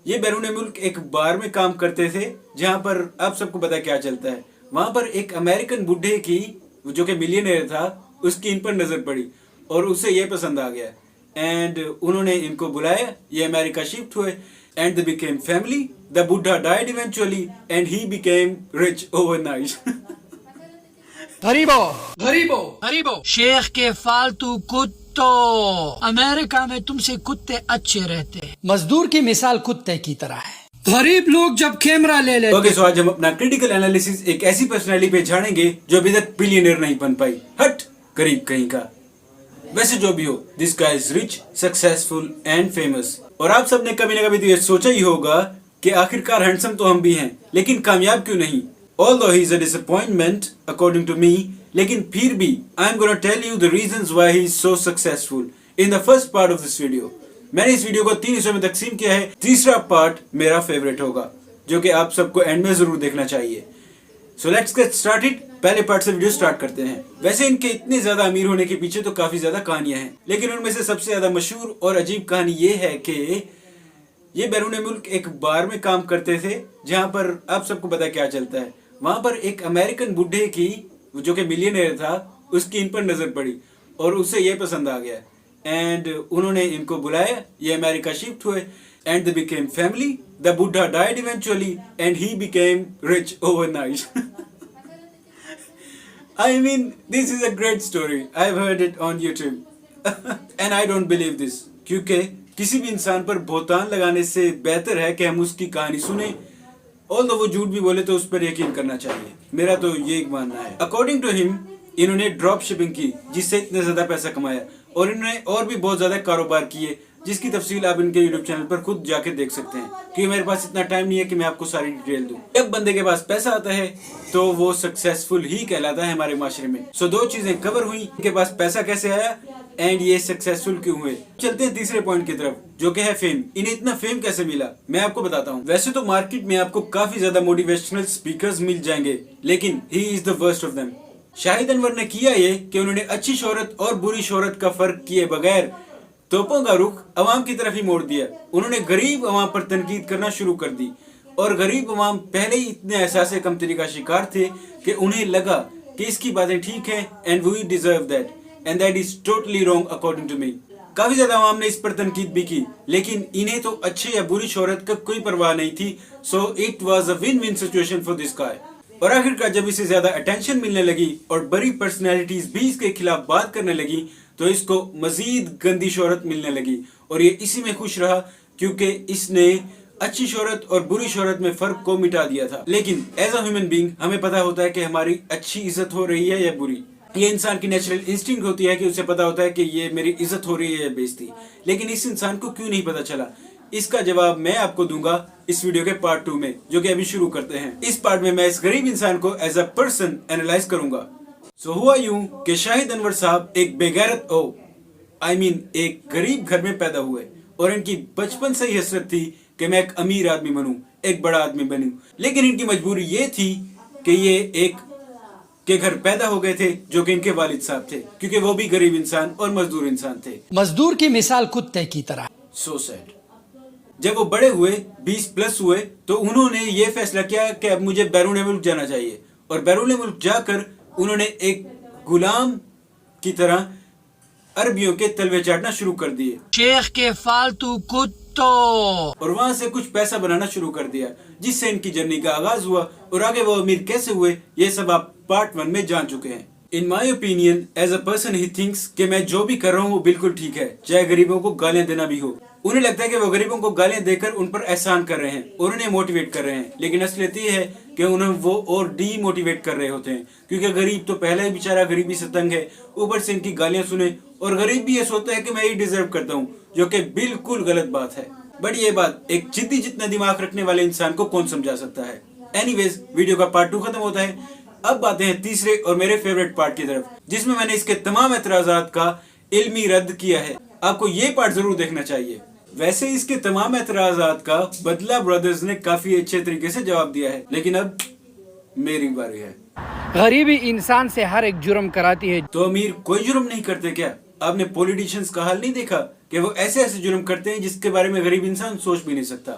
یہ بیرون ملک ایک بار میں کام کرتے تھے جہاں پر آپ سب کو پتا کیا چلتا ہے. وہاں پر ایک امریکن بڈھے کی جو کہ ملینئر تھا اس کی ان پر نظر پڑی اور اسے یہ پسند آ گیا اینڈ انہوں نے ان کو بلایا. یہ امریکہ شفٹ ہوئے and they became family. The Buddha died eventually and he became rich overnight. غریبو شیخ کے فالتو کتو، امریکہ میں تم سے کتے اچھے رہتے ہیں، مزدور کی مثال کتے کی طرح ہے. غریب لوگ جب کیمرہ لے لیتے. اوکے سو آج ہم اپنا کریٹیکل انالیسس ایک ایسی پرسنالٹی پہ جھاڑیں گے جو ابھی تک بلینئر نہیں بن پائی. ہٹ غریب کہیں کا. ویسے جو بھی ہو دس گائے از رچ سکسیسفل اینڈ فیمس. اور آپ سب نے کبھی نہ کبھی تو یہ سوچا ہی ہوگا کہ آخرکار ہینڈسم تو ہم بھی ہیں لیکن کامیاب کیوں نہیں. Although he is a disappointment according to me, لیکن پھر بھی I'm gonna tell you the reasons why he is so successful in the first part of this video. میں نے اس ویڈیو کو 3 حصوں میں تقسیم کیا ہے. تیسرا پارٹ میرا فیوریٹ ہوگا جو کہ آپ سب کو اینڈ میں ضرور دیکھنا چاہیے. So let's get started. پہلے پارٹ سے ویڈیو سٹارٹ کرتے ہیں. ویسے ان کے اتنے زیادہ امیر ہونے کے پیچھے تو کافی زیادہ کہانیاں ہیں لیکن ان میں سے سب سے زیادہ مشہور اور عجیب کہانی یہ ہے کہ یہ بیرون ملک ایک بار میں کام کرتے تھے جہاں پر آپ سب کو پتا کیا چلتا ہے. وہاں پر ایک امریکن بڈھے کی جو کہ ملینئر تھا اس کی ان پر نظر پڑی اور اسے یہ پسند آ گیا اینڈ انہوں نے ان کو بلایا. یہ امریکہ شفٹ ہوئے and they became family. The Buddha died eventually and he became rich overnight. I mean, this is a great story. I've heard it on YouTube. And I don't believe this. کیونکہ کسی بھی انسان پر بہتان لگانے سے بہتر ہے کہ ہم اس کی کہانی سنیں. Although وہ جھوٹ بھی بولے تو اس پر یقین کرنا چاہیے. میرا تو یہ ماننا ہے. According to him, انہوں نے ڈراپ شپنگ کی جس سے اتنا زیادہ پیسہ کمایا اور انہوں نے اور بھی بہت زیادہ کاروبار کیے جس کی تفصیل آپ ان کے یوٹیوب چینل پر خود جا کے دیکھ سکتے ہیں کیونکہ میرے پاس اتنا ٹائم نہیں ہے کہ میں آپ کو ساری ڈیٹیل دوں. جب بندے کے پاس پیسہ آتا ہے تو وہ سکسیسفل ہی کہلاتا ہے ہمارے معاشرے میں. سو 2 چیزیں کور ہوئی. ان کے پاس پیسہ کیسے آیا اینڈ یہ سکسیسفل کیوں ہوئے. چلتے ہیں تیسرے پوائنٹ کی طرف جو کہ ہے فیم. انہیں اتنا فیم کیسے ملا میں آپ کو بتاتا ہوں. ویسے تو مارکیٹ میں آپ کو کافی زیادہ موٹیویشنل اسپیکرز مل جائیں گے لیکن ہی از دا ورسٹ آف دیم. شاہد انور نے کیا یہ کہ انہوں نے اچھی شہرت اور بری شہرت کا فرق کیے بغیر توپوں کا رخ عوام کی طرف ہی موڑ دیا. انہوں نے غریب عوام پر تنقید کرنا شروع کر دی اور غریب عوام پہلے ہی اتنے احساس کمتری کا شکار تھے کہ انہیں لگا کہ اس کی باتیں ٹھیک ہیں and we deserve that and that is totally wrong according to me. کافی زیادہ عوام نے اس پر تنقید بھی کی لیکن انہیں تو اچھے یا بری شہرت کا کوئی پرواہ نہیں تھی. so it was a win-win situation for this guy. اور آخر کار جب اسے زیادہ اٹینشن ملنے لگی اور بڑی پرسنالٹیز بھی اس کے خلاف بات کرنے لگی تو اس کو مزید گندی شہرت ملنے لگی اور یہ اسی میں خوش رہا کیونکہ اس نے اچھی شہرت اور بری شہرت میں فرق کو مٹا دیا تھا. لیکن ایز اے ہیومن بینگ ہمیں پتا ہوتا ہے کہ ہماری اچھی عزت ہو رہی ہے یا بری. یہ انسان کی نیچرل انسٹنکٹ ہوتی ہے کہ اسے پتا ہوتا ہے کہ یہ میری عزت ہو رہی ہے یا بےعزتی. لیکن اس انسان کو کیوں نہیں پتا چلا؟ اس کا جواب میں آپ کو دوں گا اس ویڈیو کے پارٹ 2 میں جو کہ ابھی شروع کرتے ہیں. اس پارٹ میں میں اس غریب انسان کو ایز اے پرسن اینالائز کروں گا. سو ہوا یوں کہ شاہد انور صاحب ایک بے غیرت ایک غریب گھر میں پیدا ہوئے اور ان کی بچپن سے ہی حسرت تھی کہ میں ایک امیر آدمی بنوں، ایک بڑا آدمی بنوں. لیکن ان کی مجبوری یہ تھی کہ یہ ایک کے گھر پیدا ہو گئے تھے جو کہ ان کے والد صاحب تھے کیونکہ وہ بھی غریب انسان اور مزدور انسان تھے. مزدور کی مثال کتے کی طرح. سو سیڈ. جب وہ بڑے ہوئے 20+ ہوئے تو انہوں نے یہ فیصلہ کیا کہ اب مجھے بیرون ملک جانا چاہیے اور بیرون ملک جا کر انہوں نے ایک غلام کی طرح عربیوں کے تلوے چاٹنا شروع کر دیے. شیخ کے فالتو کتو. اور وہاں سے کچھ پیسہ بنانا شروع کر دیا جس سے ان کی جرنی کا آغاز ہوا اور آگے وہ امیر کیسے ہوئے یہ سب آپ پارٹ 1 میں جان چکے ہیں. In my opinion, as a person he thinks کہ میں جو بھی کر رہا ہوں وہ بالکل ٹھیک ہے چاہے غریبوں کو گالیاں دینا بھی ہو. انہیں لگتا ہے کہ وہ غریبوں کو گالیاں دے کر ان پر احسان کر رہے ہیں اور انہیں موٹیویٹ کر رہے ہیں لیکن اصلیت یہ ہے کہ انہیں وہ اور ڈی موٹیویٹ کر رہے ہوتے ہیں کیونکہ غریب تو پہلے ہی بیچارہ غریبی سے تنگ ہے اوپر سے ان کی گالیاں سنے اور غریب بھی یہ سوچتا ہے کہ میں یہ ڈیزرو کرتا ہوں جو کہ بالکل غلط بات ہے. بٹ یہ بات ایک جدی جتنا دماغ رکھنے والے انسان کو کون سمجھا سکتا ہے. اینی ویز ویڈیو کا پارٹ 2 ختم ہوتا ہے. اب آتے ہیں تیسرے اور میرے فیوریٹ پارٹ کی طرف جس میں نے اس کے تمام اعتراضات کا علمی رد کیا ہے. آپ کو یہ پارٹ ضرور دیکھنا چاہیے. ویسے اس کے تمام اعتراضات کا بدلہ برادرز نے کافی اچھے طریقے سے جواب دیا ہے لیکن اب میری باری ہے. غریبی انسان سے ہر ایک جرم کراتی ہے. تو امیر کوئی جرم نہیں کرتے کیا؟ آپ نے پولیٹیشنز کا حال نہیں دیکھا کہ وہ ایسے ایسے جرم کرتے ہیں جس کے بارے میں غریب انسان سوچ بھی نہیں سکتا.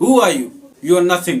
Who are you? You are nothing.